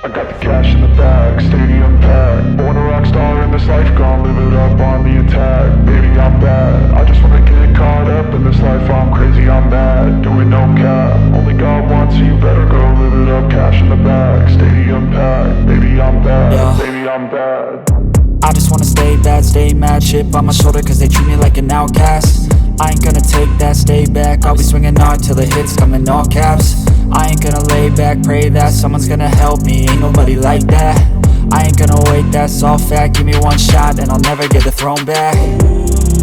I got the cash in the bag, stadium packed. Born a rock star in this life, gon' live it up on the attack. Baby, I'm bad, I just wanna get caught up in this life. I'm crazy, I'm mad, doing no cap. Only God wants, so you better go live it up. Cash in the bag, stadium packed. Baby, I'm bad, Yeah. baby, I'm bad. I just wanna stay bad, stay mad. Chip on my shoulder cause they treat me like an outcast. I ain't gonna take that, stay back. I'll be swinging hard till the hits come in all caps. I ain't gonna lay back, pray that someone's gonna help me. Ain't nobody like that. I ain't gonna wait, that's all fact. Give me one shot and I'll never get the throne back.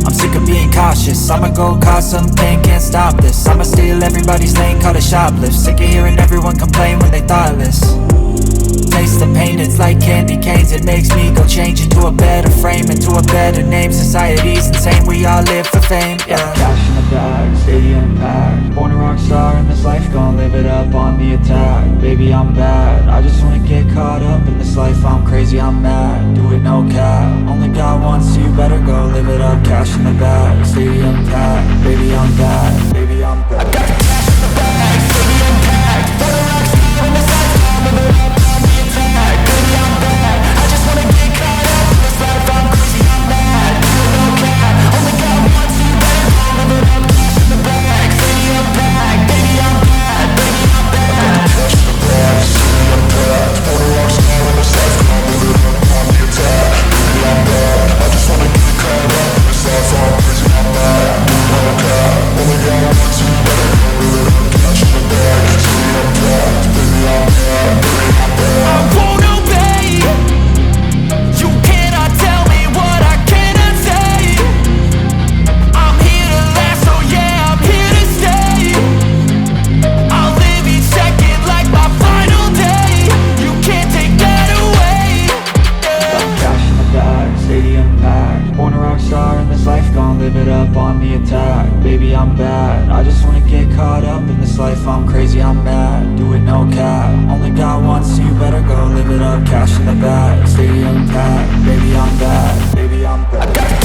I'm sick of being cautious, I'ma go cause some pain, can't stop this. I'ma steal everybody's lane, call it shoplift. Sick of hearing everyone complain when they thoughtless. Taste the pain, it's like candy canes. It makes me go change into a better frame, into a better name. Society's insane, we all live for fame, yeah. Cash in the bag, stadium packed. Born a rock star in this life, gon' live it up on the attack. Baby, I'm bad, I just wanna get caught up in this life. I'm crazy, I'm mad, do it no cap. Only God wants, so you better go live it up. Cash in the bag, stadium packed. Baby, I'm bad, baby, I'm bad. I got the cash in the bag, stadium packed. Born a rock star in this life, gon' live it up on the attack. Baby, I'm bad, I just wanna get caught up in this life. I'm crazy, I'm mad, do it no cap. Only God wants, so you better go live it up. Cash in the bag, stadium packed. Baby, I'm bad, baby, I'm bad. Cash in the bag, stadium packed. Born a rock star in this life, gon' live it up on the attack. Baby, I'm bad, I just wanna get caught up in this life. I'm crazy, I'm mad, do it no cap. Only God wants, so you better go live it up. Cash in the bag, stadium packed. Baby, I'm bad, baby, I'm bad. I won't obey. You cannot tell me what I cannot say. I'm here to last, so yeah, I'm here to stay. I'll live each second like my final day. You can't take that away, yeah. Cash in the bag, stadium packed. Born a rock star in this life, gon' live it up on the attack. Baby, I'm bad, I just wanna get caught up in this life. I'm crazy, I'm mad, do it no cap. Only God wants, so you better go live it up. Cash in the bag, stadium packed. Baby, I'm bad, baby, I'm bad.